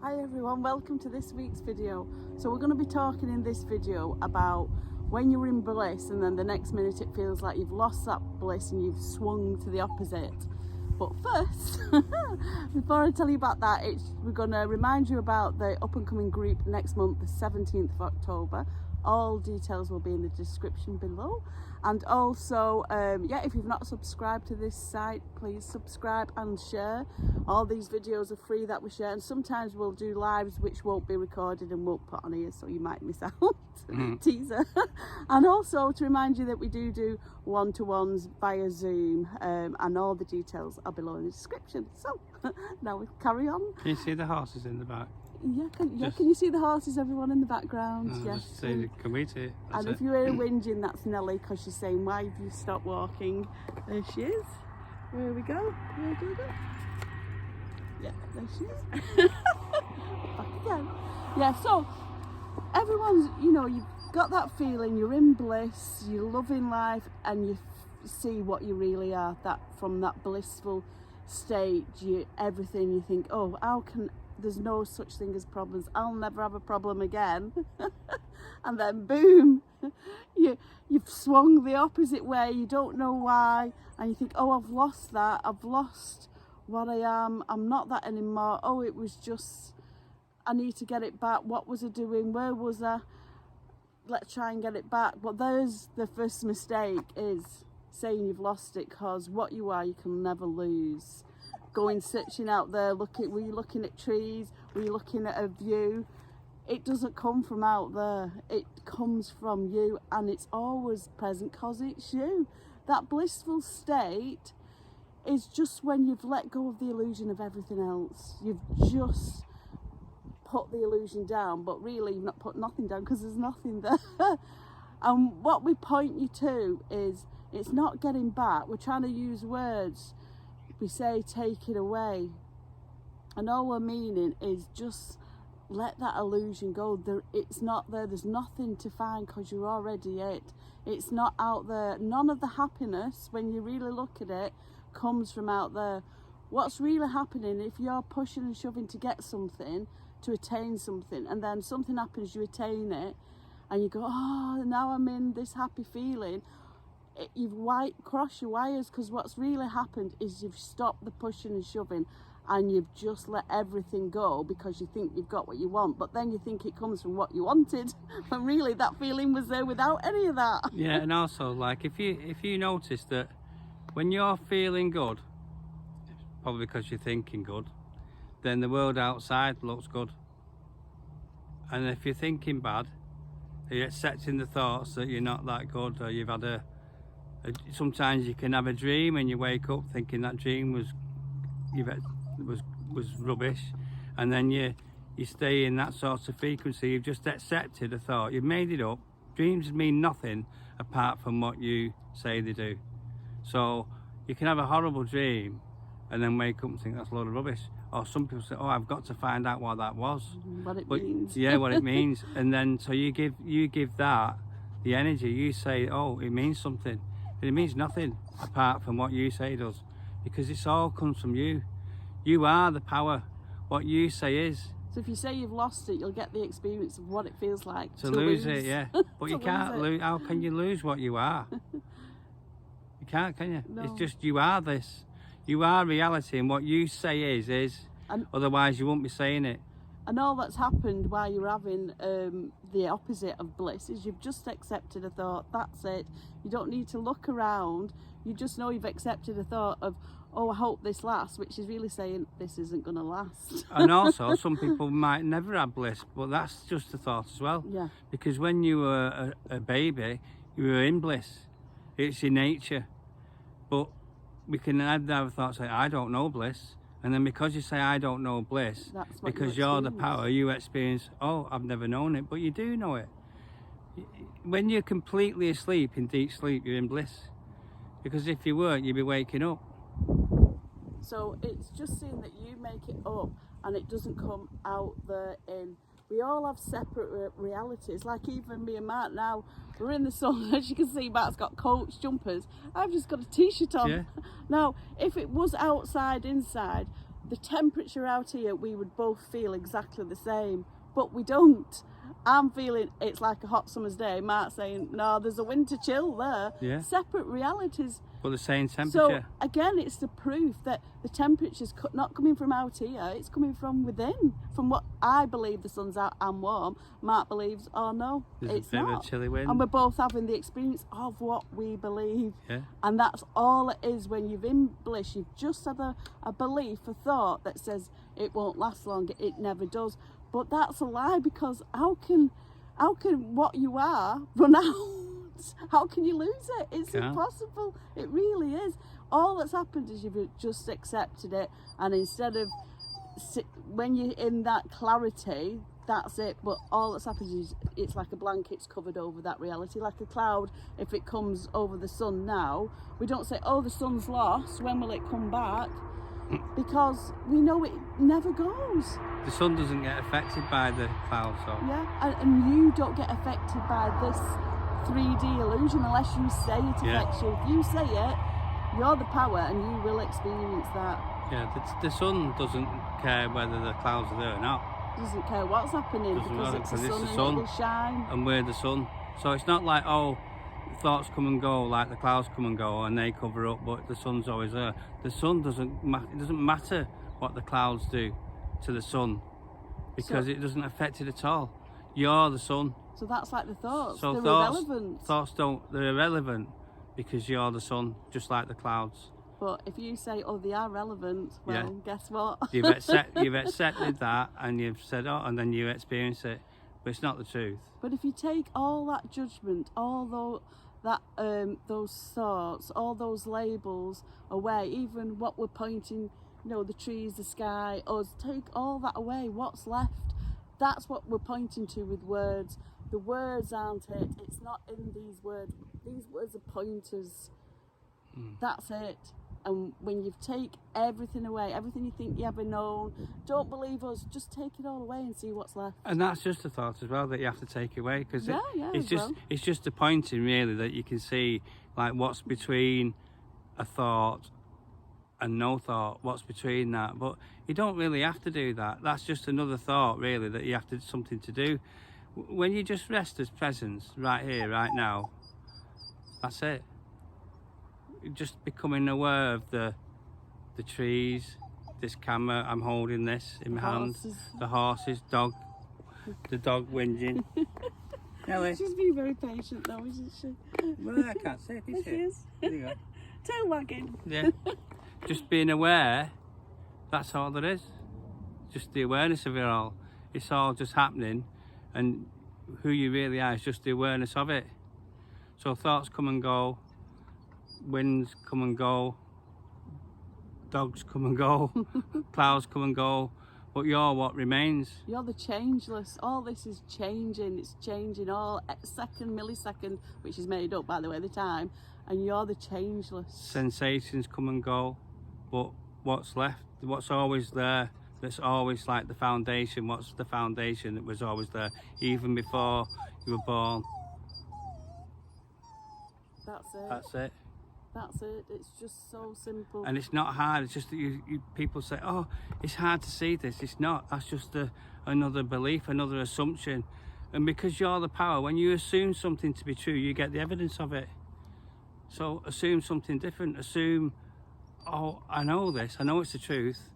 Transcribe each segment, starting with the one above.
Hi everyone, welcome to this week's video. So we're going to be talking in this video about when you're in bliss and then the next minute it feels like you've lost that bliss and you've swung to the opposite. But first, before I tell you about that, we're going to remind you about the up and coming group next month, the 17th of October. All details will be in the description below. And also, if you've not subscribed to this site, please subscribe and share. All these videos are free that we share, and sometimes we'll do lives which won't be recorded and won't put on here, so you might miss out. Teaser. And also to remind you that we do one-to-ones via Zoom, and all the details are below in the description. So now we carry on. Can you see the horses in the back? Yeah, can you see the horses, everyone in the background? Yes. Can we see it? And if you hear whinging, that's Nelly, because she's saying, why have you stopped walking? There she is. Where we go? Where do we go? Yeah, there she is. Back again. Yeah, so everyone's, you've got that feeling, you're in bliss, you're loving life, and you see what you really are. That from that blissful state, everything you think, oh, there's no such thing as problems, I'll never have a problem again. And then boom, you've swung the opposite way, you don't know why, and you think, oh, I've lost that, I've lost what I am, I'm not that anymore, oh, it was just, I need to get it back, what was I doing, where was I, let's try and get it back. But there's the first mistake, is saying you've lost it, because what you are, you can never lose. Going searching out there, were you looking at trees, were you looking at a view? It doesn't come from out there, it comes from you, and it's always present because it's you. That blissful state is just when you've let go of the illusion of everything else. You've just put the illusion down, but really you've not put nothing down, because there's nothing there. And what we point you to is, it's not getting back. We're trying to use words. We say take it away, and all we're meaning is just let that illusion go. It's not there, there's nothing to find, because you're already it. It's not out there. None of the happiness, when you really look at it, comes from out there. What's really happening, if you're pushing and shoving to get something, to attain something, and then something happens, you attain it, and you go, oh, now I'm in this happy feeling, you've crossed your wires, because what's really happened is you've stopped the pushing and shoving, and you've just let everything go, because you think you've got what you want, but then you think it comes from what you wanted, and really that feeling was there without any of that. Yeah, and also, like, if you notice that when you're feeling good, probably because you're thinking good, then the world outside looks good. And if you're thinking bad, you're accepting the thoughts that you're not that good, or you've had sometimes you can have a dream and you wake up thinking that dream was rubbish, and then you stay in that sort of frequency. You've just accepted a thought, you've made it up. Dreams mean nothing apart from what you say they do. So you can have a horrible dream and then wake up and think that's a load of rubbish. Or some people say, oh, I've got to find out what that was. What it means. Yeah, what it means. And then so you give that the energy. You say, oh, it means something. But it means nothing apart from what you say it does, because this all comes from you. You are the power. What you say is. So if you say you've lost it, you'll get the experience of what it feels like to lose it. Yeah, but you can't lose. How can you lose what you are? You can't, can you? No. It's just you are this. You are reality, and what you say is. And otherwise, you won't be saying it. And all that's happened while you're having the opposite of bliss is you've just accepted a thought. That's it. You don't need to look around. You just know you've accepted a thought of, oh, I hope this lasts, which is really saying this isn't going to last. And also, some people might never have bliss, but that's just a thought as well. Yeah. Because when you were a baby, you were in bliss. It's your nature. But we can have a thought saying, I don't know bliss. And then because you say, I don't know bliss, because you're the power, you experience, oh, I've never known it, but you do know it. When you're completely asleep, in deep sleep, you're in bliss. Because if you weren't, you'd be waking up. So it's just seeing that you make it up, and it doesn't come out there in. We all have separate realities, like even me and Mark now, we're in the sun, as you can see Mark's got coats, jumpers, I've just got a t-shirt on. Yeah. Now, if it was outside, inside, the temperature out here, we would both feel exactly the same, but we don't. I'm feeling it's like a hot summer's day. Mark's saying, no, there's a winter chill there. Yeah. Separate realities. But the same So temperature. again, it's the proof that the temperature's not coming from out here, it's coming from within. From what I believe the sun's out and warm, Mark believes, oh no, There's it's a bit not. of a chilly wind. And we're both having the experience of what we believe. Yeah. And that's all it is. When you're in bliss, you've just had a belief, a thought that says it won't last long, it never does. But that's a lie, because how can what you are run out? How can you lose it? It's impossible. It really is. All that's happened is you've just accepted it, and instead of when you're in that clarity, that's it. But all that's happened is it's like a blanket's covered over that reality, like a cloud. If it comes over the sun now, we don't say, oh, the sun's lost, when will it come back? Because we know it never goes. The sun doesn't get affected by the clouds, so. Yeah, and you don't get affected by this 3D illusion unless you say it affects you. If you say it, you're the power, and you will experience that. Yeah, the sun doesn't care whether the clouds are there or not. Doesn't care what's happening, Doesn't because matter, it's the because sun, it's and the sun. it will shine. And we're the sun. So it's not like, oh, thoughts come and go, like the clouds come and go and they cover up, but the sun's always there. The sun it doesn't matter what the clouds do to the sun, because it doesn't affect it at all. You're the sun. So that's like the thoughts. So They're irrelevant. They're irrelevant because you're the sun, just like the clouds. But if you say, oh, they are relevant, well, guess what? You've accepted that, and you've said, oh, and then you experience it, but it's not the truth. But if you take all that judgment, all those thoughts, all those labels away, even what we're pointing, the trees, the sky, us, take all that away, what's left? That's what we're pointing to with words. The words aren't it. It's not in these words. These words are pointers. That's it. And when you take everything away, everything you think you ever known, don't believe us, just take it all away and see what's left. And that's just a thought as well that you have to take away, because it's just a pointing really that you can see, like, what's between a thought and no thought, what's between that. But you don't really have to do that. That's just another thought really that you have to something to do. When you just rest as presence right here, right now, that's it. Just becoming aware of the trees, this camera, I'm holding this in my hand, the horses, the dog whinging. She's being very patient though, isn't she? Well, I can't say it, is She is. There you go. Tail wagging. Yeah. Just being aware, that's all there is. Just the awareness of it all. It's all just happening, and who you really are is just the awareness of it. So thoughts come and go, winds come and go, dogs come and go, clouds come and go, but you're what remains. You're the changeless. All this is changing. It's changing all second, millisecond, which is made up, by the way, the time, and you're the changeless. Sensations come and go, but what's left, what's always there, that's always like the foundation, what's the foundation that was always there, even before you were born? That's it. That's it. That's it. It's just so simple. And it's not hard. It's just that you people say, oh, it's hard to see this. It's not. That's just another belief, another assumption. And because you're the power, when you assume something to be true, you get the evidence of it. So assume something different. Assume, oh, I know this. I know it's the truth.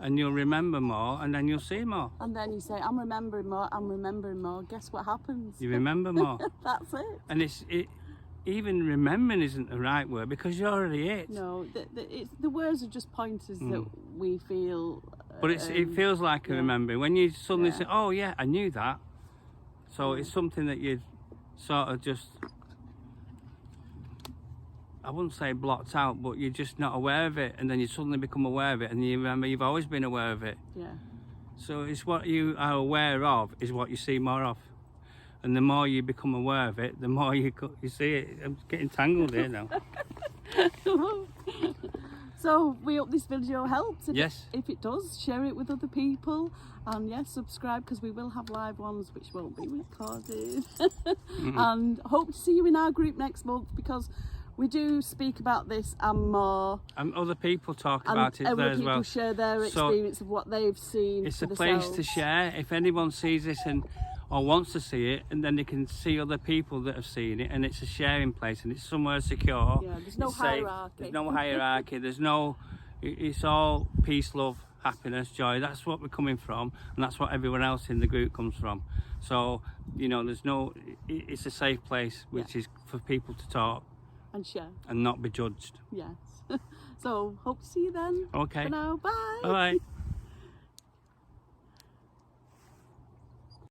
And you'll remember more, and then you'll see more. And then you say, I'm remembering more. I'm remembering more. Guess what happens? You remember more. That's it. And even remembering isn't the right word, because you're already it. No, the words are just pointers that we feel. But it feels like a remembering. When you suddenly say, oh yeah, I knew that. So it's something that you sort of just, I wouldn't say blocked out, but you're just not aware of it. And then you suddenly become aware of it, and you remember you've always been aware of it. Yeah. So it's what you are aware of is what you see more of. And the more you become aware of it, the more you see it. I'm getting tangled here now. So we hope this video helps. Yes. If it does, share it with other people. And yes, subscribe, because we will have live ones which won't be recorded. And hope to see you in our group next month, because we do speak about this and more. And other people talk And about it other there as people well. share their experience of what they've seen. It's for a place to themselves. share. If anyone sees this or wants to see it, and then they can see other people that have seen it, and it's a sharing place, and it's somewhere secure. Yeah, there's no it's safe. hierarchy. There's no hierarchy. There's no. It's all peace, love, happiness, joy. That's what we're coming from, and that's what everyone else in the group comes from. So, you know, there's no. It's a safe place, which is for people to talk and share and not be judged. Yes. So hope to see you then. Okay. For now, bye. Bye.